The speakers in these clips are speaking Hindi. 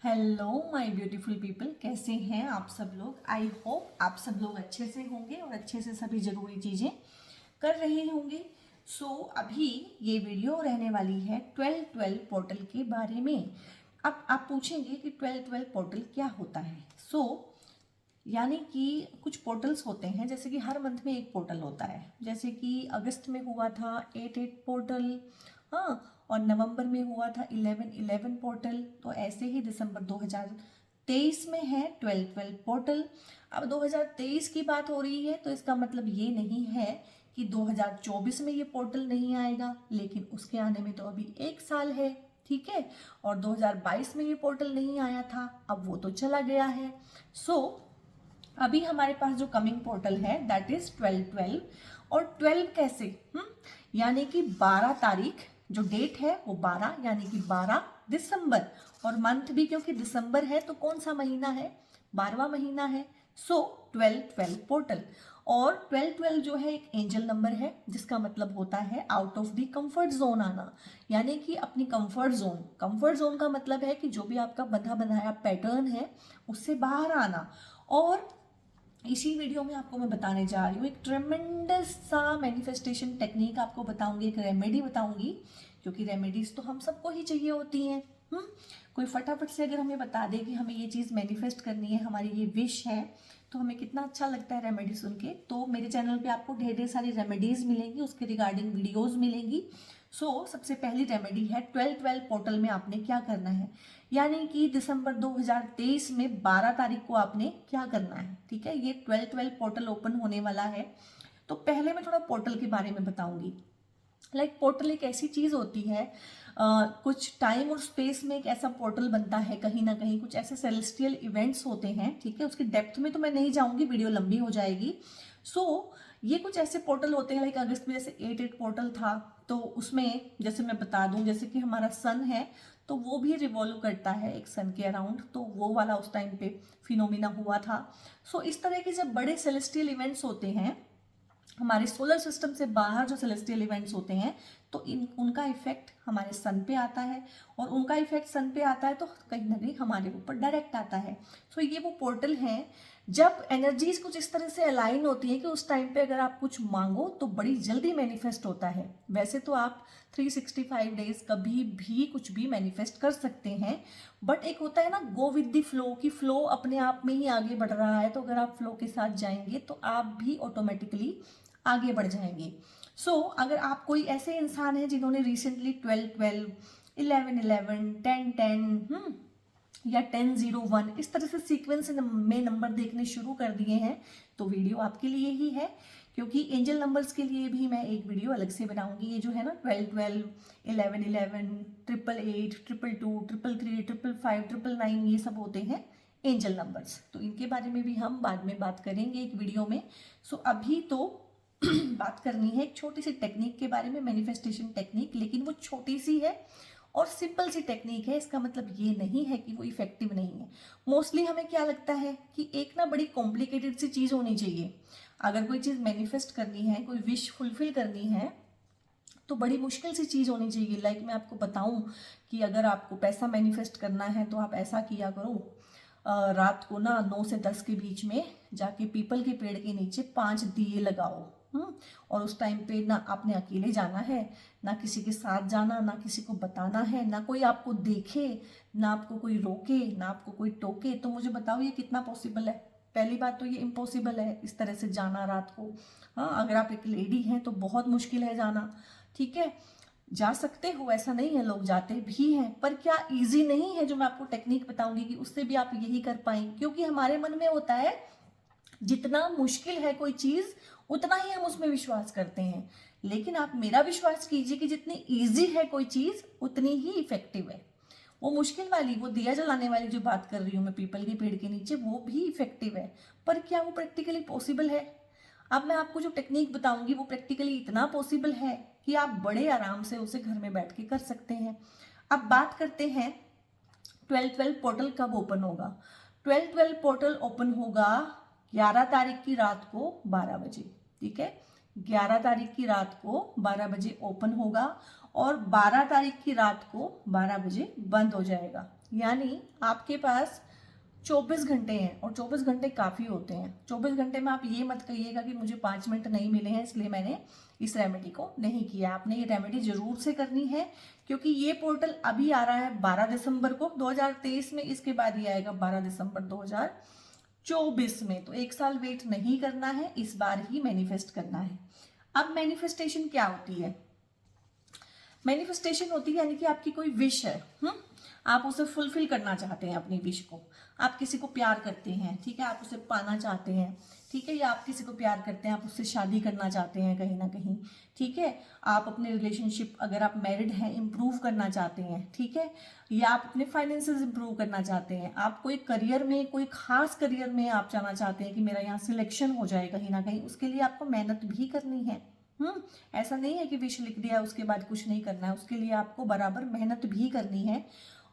हेलो माय ब्यूटीफुल पीपल, कैसे हैं आप सब लोग। आई होप आप सब लोग अच्छे से होंगे और अच्छे से सभी ज़रूरी चीज़ें कर रहे होंगे। अभी ये वीडियो रहने वाली है 12-12 पोर्टल के बारे में। अब आप पूछेंगे कि 12-12 पोर्टल क्या होता है। यानी कि कुछ पोर्टल्स होते हैं, जैसे कि हर मंथ में एक पोर्टल होता है। जैसे कि अगस्त में हुआ था 8-8 पोर्टल, हाँ, और नवंबर में हुआ था 11-11 पोर्टल। तो ऐसे ही दिसंबर 2023 में है 12-12 पोर्टल। अब 2023 की बात हो रही है, तो इसका मतलब ये नहीं है कि 2024 में ये पोर्टल नहीं आएगा, लेकिन उसके आने में तो अभी 1 साल है, ठीक है। और 2022 में ये पोर्टल नहीं आया था, अब वो तो चला गया है। अभी हमारे पास जो कमिंग पोर्टल है दैट इज 12-12। और 12 कैसे, यानी कि 12 तारीख जो डेट है वो 12, यानी कि 12 दिसंबर। और मंथ भी क्योंकि दिसंबर है तो कौन सा महीना है, 12वां महीना है। 12-12 पोर्टल। और 12-12 जो है एक एंजल नंबर है, जिसका मतलब होता है out of the comfort zone आना, यानी कि अपनी कंफर्ट जोन का मतलब है कि जो भी आपका बंधा बनाया पैटर्न है उससे बाहर आना। और इसी वीडियो में आपको मैं बताने जा रही हूँ एक ट्रेमेंडस सा मैनिफेस्टेशन टेक्निक आपको बताऊंगी, एक रेमेडी बताऊंगी, क्योंकि रेमेडीज तो हम सबको ही चाहिए होती हैं। कोई फटाफट से अगर हमें बता दे कि हमें ये चीज़ मैनिफेस्ट करनी है, हमारी ये विश है, तो हमें कितना अच्छा लगता है रेमेडी सुन के। तो मेरे चैनल पे आपको ढेर ढेर सारी रेमेडीज मिलेंगी, उसके रिगार्डिंग वीडियोज मिलेंगी। सबसे पहली रेमेडी है 12-12 पोर्टल में आपने क्या करना है, यानी कि दिसंबर 2023 में 12 तारीख को आपने क्या करना है, ठीक है। ये 12-12 पोर्टल ओपन होने वाला है। तो पहले मैं थोड़ा पोर्टल के बारे में बताऊंगी। पोर्टल एक ऐसी चीज होती है, कुछ टाइम और स्पेस में एक ऐसा पोर्टल बनता है, कहीं ना कहीं कुछ ऐसे सेलेस्टियल इवेंट्स होते हैं, ठीक है। उसकी डेप्थ में तो मैं नहीं जाऊंगी, वीडियो लंबी हो जाएगी। ये कुछ ऐसे पोर्टल होते हैं, अगस्त में जैसे 8-8 पोर्टल था, तो उसमें जैसे मैं बता दूं, जैसे कि हमारा सन है तो वो भी रिवॉल्व करता है एक सन के अराउंड, तो वो वाला उस टाइम पे फिनोमिना हुआ था। इस तरह के जब बड़े सेलेस्टियल इवेंट्स होते हैं, हमारे सोलर सिस्टम से बाहर जो सेलेस्टियल इवेंट्स होते हैं, तो उनका इफेक्ट हमारे सन पे आता है, और उनका इफेक्ट सन पे आता है तो कहीं ना कहीं हमारे ऊपर डायरेक्ट आता है। ये वो पोर्टल है जब एनर्जीज कुछ इस तरह से अलाइन होती है कि उस टाइम पे अगर आप कुछ मांगो तो बड़ी जल्दी मैनिफेस्ट होता है। वैसे तो आप 365 डेज कभी भी कुछ भी मैनिफेस्ट कर सकते हैं, बट एक होता है ना गो विद द फ्लो, कि फ्लो अपने आप में ही आगे बढ़ रहा है, तो अगर आप फ्लो के साथ जाएंगे तो आप भी ऑटोमेटिकली आगे बढ़ जाएंगे। अगर आप कोई ऐसे इंसान हैं जिन्होंने रिसेंटली 12-12, 11-11, 10-10 या 10-0-1 इस तरह से सीक्वेंस में नंबर देखने शुरू कर दिए हैं, तो वीडियो आपके लिए ही है, क्योंकि एंजल नंबर्स के लिए भी मैं एक वीडियो अलग से बनाऊंगी। ये जो है ना 12-12, 11-11, 888, 222, 333, 555, 999, ये सब होते हैं एंजल नंबर्स, तो इनके बारे में भी हम बाद में बात करेंगे एक वीडियो में। अभी तो बात करनी है एक छोटी सी टेक्निक के बारे में, मैनिफेस्टेशन टेक्निक, लेकिन वो छोटी सी है और सिंपल सी टेक्निक है। इसका मतलब ये नहीं है कि वो इफेक्टिव नहीं है। मोस्टली हमें क्या लगता है कि एक ना बड़ी कॉम्प्लिकेटेड सी चीज़ होनी चाहिए। अगर कोई चीज़ मैनिफेस्ट करनी है, कोई विश फुलफिल करनी है, तो बड़ी मुश्किल सी चीज़ होनी चाहिए। मैं आपको बताऊं कि अगर आपको पैसा मैनिफेस्ट करना है तो आप ऐसा किया करो, रात को ना 9 से 10 के बीच में जाके पीपल के पेड़ के नीचे 5 दिए लगाओ। और उस टाइम पे ना आपने अकेले जाना है, ना किसी के साथ जाना, ना किसी को बताना है, ना कोई आपको देखे, ना आपको कोई रोके, ना आपको कोई टोके। तो मुझे बताओ ये कितना पॉसिबल है। पहली बात तो ये इम्पॉसिबल है इस तरह से जाना रात को। हाँ, अगर आप एक लेडी हैं तो बहुत मुश्किल है जाना, ठीक है। जा सकते हो, ऐसा नहीं है, लोग जाते भी हैं, पर क्या इजी नहीं है जो मैं आपको टेक्निक बताऊंगी कि उससे भी आप यही कर पाएंगे। क्योंकि हमारे मन में होता है जितना मुश्किल है कोई चीज उतना ही हम उसमें विश्वास करते हैं, लेकिन आप मेरा विश्वास कीजिए कि जितनी इजी है कोई चीज उतनी ही इफेक्टिव है। वो मुश्किल वाली, वो दिया जलाने वाली जो बात कर रही हूँ मैं पीपल के पेड़ के नीचे, वो भी इफेक्टिव है, पर क्या वो प्रैक्टिकली पॉसिबल है। अब मैं आपको जो टेक्निक बताऊंगी वो प्रैक्टिकली इतना पॉसिबल है कि आप बड़े आराम से उसे घर में बैठ के कर सकते हैं। अब बात करते हैं 12-12 पोर्टल कब ओपन होगा। 12-12 पोर्टल ओपन होगा 11 तारीख की रात को 12 बजे, ठीक है। 11 तारीख की रात को 12 बजे ओपन होगा और 12 तारीख की रात को 12 बजे बंद हो जाएगा। यानी आपके पास 24 घंटे हैं और 24 घंटे काफ़ी होते हैं। 24 घंटे में आप ये मत कहिएगा कि मुझे 5 मिनट नहीं मिले हैं इसलिए मैंने इस रेमेडी को नहीं किया। आपने ये रेमेडी जरूर से करनी है, क्योंकि ये पोर्टल अभी आ रहा है 12 दिसंबर को 2023 में, इसके बाद ये आएगा 12 दिसंबर 2024 में। तो 1 साल वेट नहीं करना है, इस बार ही मैनिफेस्ट करना है। अब मैनिफेस्टेशन क्या होती है? मैनिफेस्टेशन होती है यानी कि आपकी कोई विश है, आप उसे फुलफिल करना चाहते हैं अपनी विश को। आप किसी को प्यार करते हैं, ठीक है, आप उसे पाना चाहते हैं, ठीक है, या आप किसी को प्यार करते हैं, आप उससे शादी करना चाहते हैं कहीं ना कहीं, ठीक है, आप अपने रिलेशनशिप, अगर आप मैरिड हैं, इम्प्रूव करना चाहते हैं, ठीक है, या आप अपने फाइनेंसेस इम्प्रूव करना चाहते हैं, आप कोई करियर में, कोई खास करियर में आप जाना चाहते हैं कि मेरा यहाँ सिलेक्शन हो जाए कहीं ना कहीं, उसके लिए आपको मेहनत भी करनी है। ऐसा नहीं है कि विश लिख दिया उसके बाद कुछ नहीं करना है, उसके लिए आपको बराबर मेहनत भी करनी है।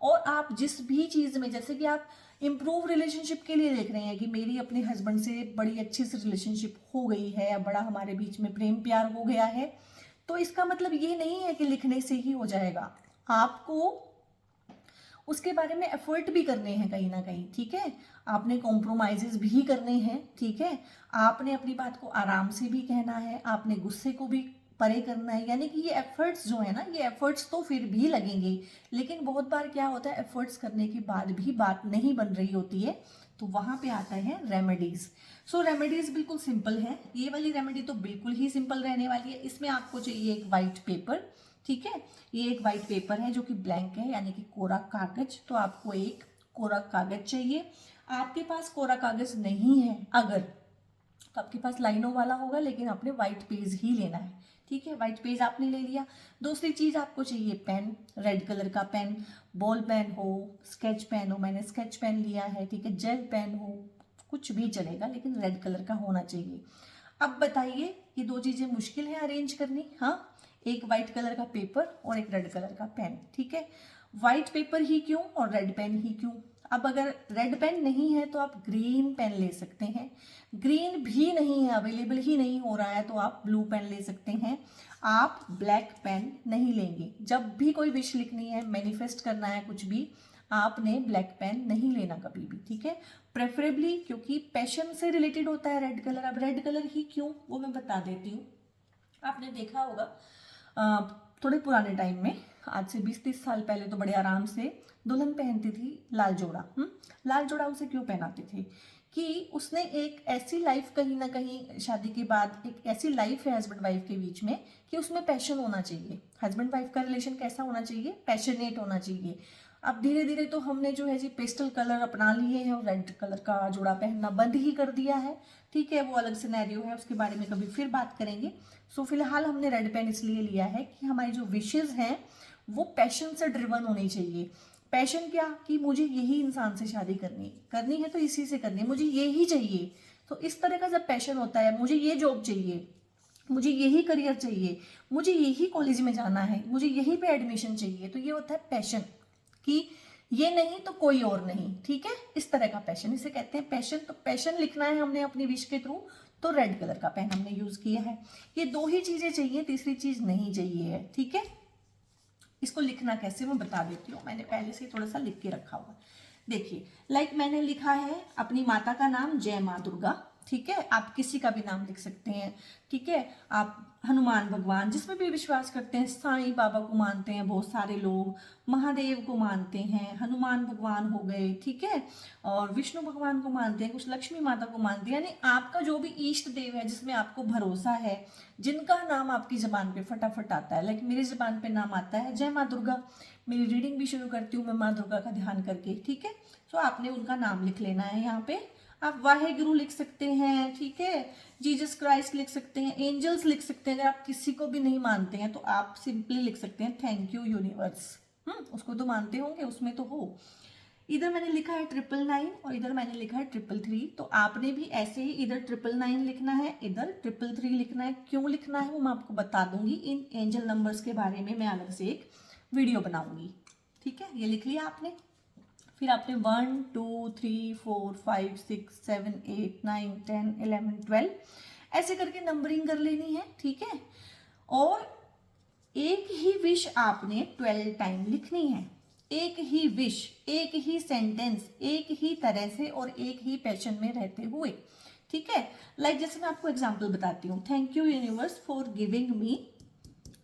और आप जिस भी चीज़ में, जैसे कि आप इम्प्रूव रिलेशनशिप के लिए देख रहे हैं कि मेरी अपने हस्बैंड से बड़ी अच्छी सी रिलेशनशिप हो गई है या बड़ा हमारे बीच में प्रेम प्यार हो गया है, तो इसका मतलब ये नहीं है कि लिखने से ही हो जाएगा। आपको उसके बारे में एफर्ट भी करने हैं कहीं ना कहीं, ठीक है, आपने कॉम्प्रोमाइजेस भी करने हैं, ठीक है, आपने अपनी बात को आराम से भी कहना है, आपने गुस्से को भी परे करना है। यानी कि ये एफर्ट्स जो है ना, ये एफर्ट्स तो फिर भी लगेंगे, लेकिन बहुत बार क्या होता है, एफर्ट्स करने के बाद भी बात नहीं बन रही होती है, तो वहां पे आता है रेमेडीज। सो रेमेडीज बिल्कुल सिंपल है, ये वाली रेमेडी तो बिल्कुल ही सिंपल रहने वाली है। इसमें आपको चाहिए एक वाइट पेपर, ठीक है, ये एक वाइट पेपर है जो कि ब्लैंक है यानी कि कोरा कागज। तो आपको एक कोरा कागज चाहिए। आपके पास कोरा कागज नहीं है अगर, तो आपके पास लाइनों वाला होगा, लेकिन आपने व्हाइट पेज ही लेना है, ठीक है, व्हाइट पेज आपने ले लिया। दूसरी चीज आपको चाहिए पेन, रेड कलर का पेन, बॉल पेन हो, स्केच पेन हो, मैंने स्केच पेन लिया है, ठीक है, जेल पेन हो, कुछ भी चलेगा लेकिन रेड कलर का होना चाहिए। अब बताइए, ये दो चीजें मुश्किल है अरेंज करनी? हाँ, एक व्हाइट कलर का पेपर और एक रेड कलर का पेन, ठीक है। व्हाइट पेपर ही क्यों और रेड पेन ही क्यों? अब अगर रेड पेन नहीं है तो आप ग्रीन पेन ले सकते हैं, ग्रीन भी नहीं है, अवेलेबल ही नहीं हो रहा है, तो आप ब्लू पेन ले सकते हैं। आप ब्लैक पेन नहीं लेंगे। जब भी कोई विश लिखनी है, मैनिफेस्ट करना है कुछ भी, आपने ब्लैक पेन नहीं लेना कभी भी, ठीक है, प्रेफरेबली, क्योंकि पैशन से रिलेटेड होता है रेड कलर। अब रेड कलर ही क्यों, वो मैं बता देती हूँ। आपने देखा होगा थोड़े पुराने टाइम में, आज से 20-30 साल पहले, तो बड़े आराम से दुल्हन पहनती थी लाल जोड़ा। लाल जोड़ा उसे क्यों पहनाते थे? कि उसने एक ऐसी लाइफ, कहीं ना कहीं शादी के बाद एक ऐसी लाइफ है हस्बैंड वाइफ के बीच में कि उसमें पैशन होना चाहिए। हस्बैंड वाइफ का रिलेशन कैसा होना चाहिए? पैशनेट होना चाहिए। अब धीरे धीरे तो हमने जो है जी पेस्टल कलर अपना लिए हैं और रेड कलर का जोड़ा पहनना बंद ही कर दिया है, ठीक है, वो अलग सिनेरियो है, उसके बारे में कभी फिर बात करेंगे। सो फिलहाल हमने रेड पेन इसलिए लिया है कि हमारी जो विशेज हैं वो पैशन से ड्रिवन होनी चाहिए। पैशन क्या? कि मुझे यही इंसान से शादी करनी है तो इसी से करनी है, मुझे यही चाहिए। तो इस तरह का जब पैशन होता है, मुझे ये जॉब चाहिए, मुझे यही करियर चाहिए, मुझे यही कॉलेज में जाना है, मुझे यहीं पे एडमिशन चाहिए, तो ये होता है पैशन, कि ये नहीं तो कोई और नहीं, ठीक है, इस तरह का पैशन, इसे कहते हैं पैशन। तो पैशन लिखना है हमने अपनी विश के थ्रू, तो रेड कलर का पेन हमने यूज किया है। ये दो ही चीजें चाहिए, तीसरी चीज नहीं चाहिए है, ठीक है। इसको लिखना कैसे मैं बता देती हूँ, मैंने पहले से थोड़ा सा लिख के रखा हुआ। देखिए, लाइक मैंने लिखा है अपनी माता का नाम जय माँ दुर्गा, ठीक है, आप किसी का भी नाम लिख सकते हैं, ठीक है, आप हनुमान भगवान, जिसमें भी विश्वास करते हैं, साईं बाबा को मानते हैं बहुत सारे लोग, महादेव को मानते हैं, हनुमान भगवान हो गए, ठीक है, और विष्णु भगवान को मानते हैं, कुछ लक्ष्मी माता को मानते हैं, यानी आपका जो भी इष्ट देव है जिसमें आपको भरोसा है, जिनका नाम आपकी जबान पे फटाफट आता है, लाइक मेरी जबान पे नाम आता है जय माँ दुर्गा। मेरी रीडिंग भी शुरू करती हूँ मैं माँ दुर्गा का ध्यान करके, ठीक है। तो आपने उनका नाम लिख लेना है यहाँ पे। आप वाहेगुरु लिख सकते हैं, ठीक है, जीसस क्राइस्ट लिख सकते हैं, एंजल्स लिख सकते हैं। अगर आप किसी को भी नहीं मानते हैं तो आप सिंपली लिख सकते हैं थैंक यू यूनिवर्स। उसको तो मानते होंगे, उसमें तो हो। इधर मैंने लिखा है 999 और इधर मैंने लिखा है 333, तो आपने भी ऐसे ही इधर 999 लिखना है, इधर 333 लिखना है। क्यों लिखना है वो मैं आपको बता दूंगी, इन एंजल नंबर्स के बारे में मैं अलग से एक वीडियो बनाऊंगी, ठीक है। ये लिख लिया आपने, फिर आपने 1 2 3 4 5 6 7 8 9 10 11 12 ऐसे करके नंबरिंग कर लेनी है, ठीक है। और एक ही विश आपने 12 टाइम लिखनी है, एक ही विश, एक ही सेंटेंस, एक ही तरह से और एक ही पैशन में रहते हुए, ठीक है। लाइक जैसे मैं आपको एग्जांपल बताती हूँ, thank you universe for giving me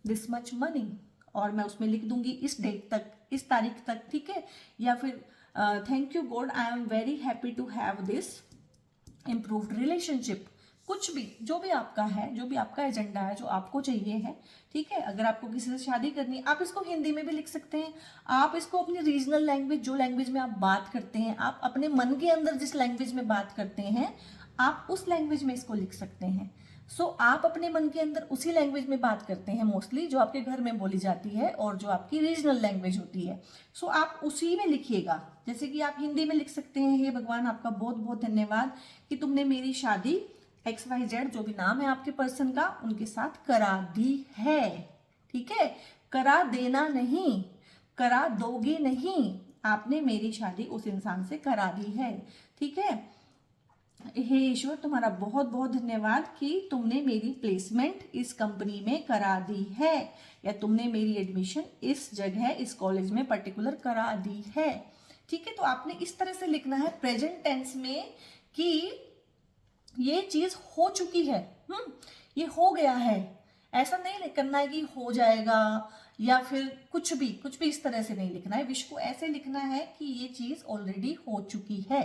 this much money, और मैं उसमें लिख दूंगी इस डेट तक, इस तारीख तक, ठीक है। या फिर thank you God I am very happy to have this improved relationship. कुछ भी, जो भी आपका है, जो भी आपका एजेंडा है, जो आपको चाहिए है, ठीक है। अगर आपको किसी से शादी करनी है, आप इसको हिंदी में भी लिख सकते हैं, आप इसको अपनी रीजनल लैंग्वेज, जो लैंग्वेज में आप बात करते हैं, आप अपने मन के अंदर जिस लैंग्वेज में बात करते हैं, आप उस लैंग्वेज में इसको लिख सकते हैं। सो आप अपने मन के अंदर उसी लैंग्वेज में बात करते हैं मोस्टली, जो आपके घर में बोली जाती है और जो आपकी रीजनल लैंग्वेज होती है। सो आप उसी में लिखिएगा। जैसे कि आप हिंदी में लिख सकते हैं, हे भगवान आपका बहुत बहुत धन्यवाद कि तुमने मेरी शादी XYZ, जो भी नाम है आपके पर्सन का, उनके साथ करा दी है, ठीक है। करा देना नहीं, करा दोगे नहीं, आपने मेरी शादी उस इंसान से करा दी है, ठीक है। हे ईश्वर तुम्हारा बहुत बहुत धन्यवाद कि तुमने मेरी प्लेसमेंट इस कंपनी में करा दी है, या तुमने मेरी एडमिशन इस जगह, इस कॉलेज में पर्टिकुलर करा दी है, ठीक है। तो आपने इस तरह से लिखना है प्रेजेंट टेंस में कि ये चीज हो चुकी है, ये हो गया है। ऐसा नहीं करना है कि हो जाएगा, या फिर कुछ भी इस तरह से नहीं लिखना है। विश को ऐसे लिखना है कि ये चीज ऑलरेडी हो चुकी है।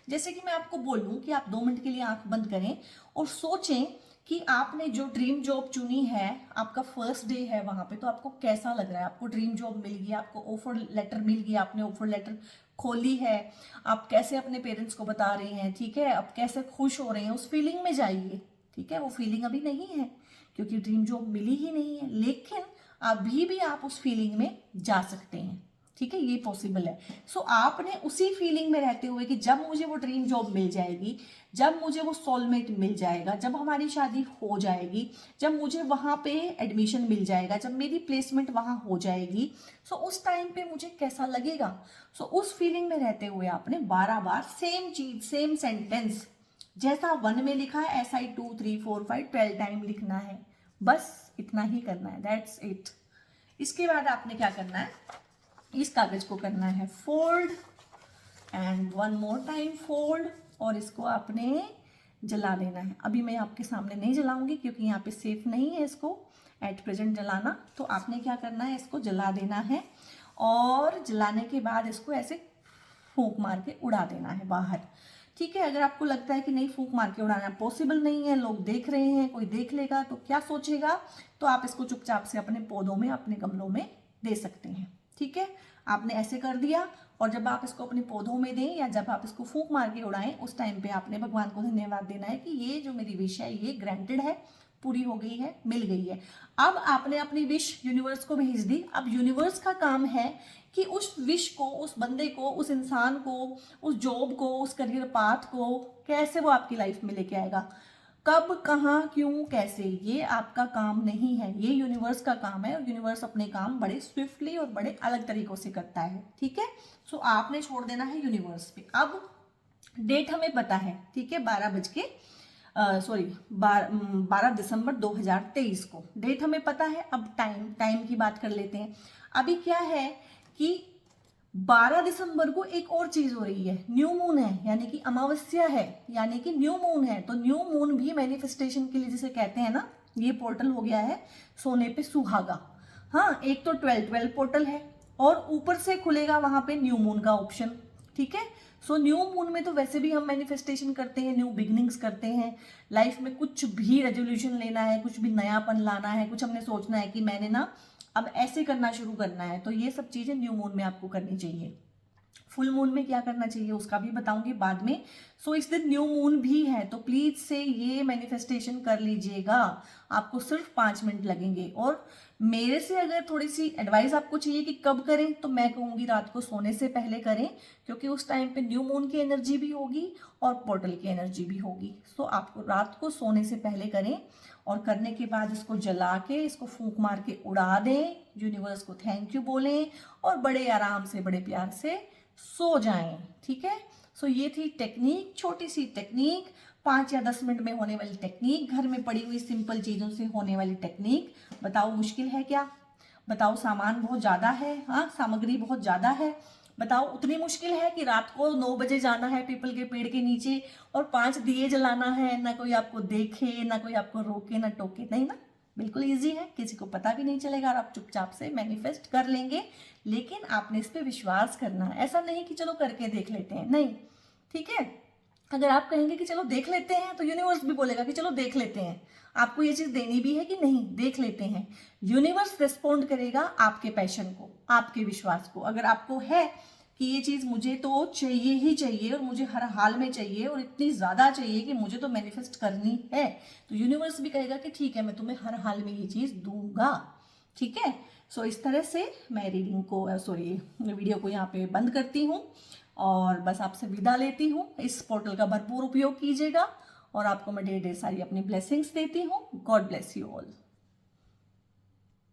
जैसे कि मैं आपको बोलूं कि आप 2 मिनट के लिए आंख बंद करें और सोचें कि आपने जो ड्रीम जॉब चुनी है, आपका फर्स्ट डे है वहां पे, तो आपको कैसा लग रहा है। आपको ड्रीम जॉब मिल गई, आपको ऑफर लेटर मिल गया, आपने ऑफर लेटर खोली है, आप कैसे अपने पेरेंट्स को बता रहे हैं, ठीक है, आप कैसे खुश हो रहे हैं, उस फीलिंग में जाइए, ठीक है। वो फीलिंग अभी नहीं है क्योंकि ड्रीम जॉब मिली ही नहीं है, लेकिन अभी भी आप उस फीलिंग में जा सकते हैं, ठीक है, ये पॉसिबल है। सो आपने उसी फीलिंग में रहते हुए कि जब मुझे वो ड्रीम जॉब मिल जाएगी, जब मुझे वो सोलमेट मिल जाएगा, जब हमारी शादी हो जाएगी, जब मुझे वहां पे एडमिशन मिल जाएगा, जब मेरी प्लेसमेंट वहां हो जाएगी, सो उस टाइम पे मुझे कैसा लगेगा। सो उस फीलिंग में रहते हुए आपने 12 बार सेम चीज, सेम सेंटेंस, जैसा 1 में लिखा है ऐसा ही 2 3 4 5 12 टाइम लिखना है। बस इतना ही करना है, दैट्स इट। इसके बाद आपने क्या करना है, इस कागज को करना है fold, and 1 more time fold, और इसको आपने जला देना है। अभी मैं आपके सामने नहीं जलाऊंगी क्योंकि यहाँ पे सेफ नहीं है इसको एट प्रेजेंट जलाना। तो आपने क्या करना है, इसको जला देना है, और जलाने के बाद इसको ऐसे फूंक मार के उड़ा देना है बाहर, ठीक है। अगर आपको लगता है कि नहीं, फूंक मार के उड़ाना पॉसिबल नहीं है, लोग देख रहे हैं, कोई देख लेगा तो क्या सोचेगा, तो आप इसको चुपचाप से अपने पौधों में, अपने गमलों में दे सकते हैं, ठीक है। आपने ऐसे कर दिया, और जब आप इसको अपने पौधों में दें या जब आप इसको फूंक मार के उड़ाएं, उस टाइम पे आपने भगवान को धन्यवाद देना है कि ये जो मेरी विश है ये ग्रांटेड है, पूरी हो गई है, मिल गई है। अब आपने अपनी विश यूनिवर्स को भेज दी। अब यूनिवर्स का काम है कि उस विश को, उस बंदे को, उस इंसान को, उस जॉब को, उस करियर पाथ को कैसे वो आपकी लाइफ में लेके आएगा, कब, कहाँ, क्यों, कैसे, ये आपका काम नहीं है, ये यूनिवर्स का काम है। और यूनिवर्स अपने काम बड़े स्विफ्टली और बड़े अलग तरीकों से करता है, ठीक है। सो आपने छोड़ देना है यूनिवर्स पे। अब डेट हमें पता है, ठीक है, 12 दिसंबर 2023 को डेट हमें पता है। अब टाइम की बात कर लेते हैं। अभी क्या है कि 12 दिसंबर को एक और चीज हो रही है, न्यू मून है, यानी कि अमावस्या है, यानी कि न्यू मून है। तो न्यू मून भी मैनिफेस्टेशन के लिए जिसे कहते हैं ना, ये पोर्टल हो गया है सोने पे सुहागा। हाँ, एक तो 12 पोर्टल है, और ऊपर से खुलेगा वहां पे न्यू मून का ऑप्शन, ठीक है। सो न्यू मून में तो वैसे भी हम मैनिफेस्टेशन करते हैं, न्यू बिगनिंग्स करते हैं, लाइफ में कुछ भी रेजोल्यूशन लेना है, कुछ भी नयापन लाना है, कुछ हमने सोचना है कि मैंने ना अब ऐसे करना शुरू करना है, तो ये सब चीजें न्यू मून में आपको करनी चाहिए। फुल मून में क्या करना चाहिए उसका भी बताऊंगी बाद में। सो इस दिन न्यू मून भी है, तो प्लीज से ये मैनिफेस्टेशन कर लीजिएगा। आपको सिर्फ 5 मिनट लगेंगे, और मेरे से अगर थोड़ी सी एडवाइस आपको चाहिए कि कब करें, तो मैं कहूंगी रात को सोने से पहले करें, क्योंकि उस टाइम पे न्यू मून की एनर्जी भी होगी और पोर्टल की एनर्जी भी होगी। सो आपको रात को सोने से पहले करें, और करने के बाद इसको जला के, इसको फूंक मार के उड़ा दें, यूनिवर्स को थैंक यू बोलें, और बड़े आराम से, बड़े प्यार से सो जाएं, ठीक है। सो ये थी टेक्निक, छोटी सी टेक्निक, 5 या 10 मिनट में होने वाली टेक्निक, घर में पड़ी हुई सिंपल चीजों से होने वाली टेक्निक। बताओ मुश्किल है क्या? बताओ सामान बहुत ज़्यादा है, हाँ सामग्री बहुत ज़्यादा है, बताओ उतनी मुश्किल है कि रात को 9 बजे जाना है पीपल के पेड़ के नीचे और 5 दिए जलाना है, ना कोई आपको देखे, ना कोई आपको रोके ना टोके, नहीं ना, बिल्कुल इजी है, किसी को पता भी नहीं चलेगा और आप चुपचाप से मैनिफेस्ट कर लेंगे। लेकिन आपने इस पर विश्वास करना है, ऐसा नहीं कि चलो करके देख लेते हैं, नहीं, ठीक है। अगर आप कहेंगे कि चलो देख लेते हैं तो यूनिवर्स भी बोलेगा कि चलो देख लेते हैं, आपको ये चीज़ देनी भी है कि नहीं, देख लेते हैं। यूनिवर्स रिस्पॉन्ड करेगा आपके पैशन को, आपके विश्वास को। अगर आपको है कि ये चीज़ मुझे तो चाहिए ही चाहिए और मुझे हर हाल में चाहिए और इतनी ज़्यादा चाहिए कि मुझे तो मैनिफेस्ट करनी है, तो यूनिवर्स भी कहेगा कि ठीक है मैं तुम्हें हर हाल में ये चीज़ दूंगा, ठीक है। सो इस तरह से मैं रीडिंग को सॉरी वीडियो को यहाँ पे बंद करती हूँ और बस आपसे विदा लेती हूँ। इस पोर्टल का भरपूर उपयोग कीजिएगा और आपको मैं ढेर ढेर सारी अपनी ब्लेसिंग्स देती हूँ। God bless you all.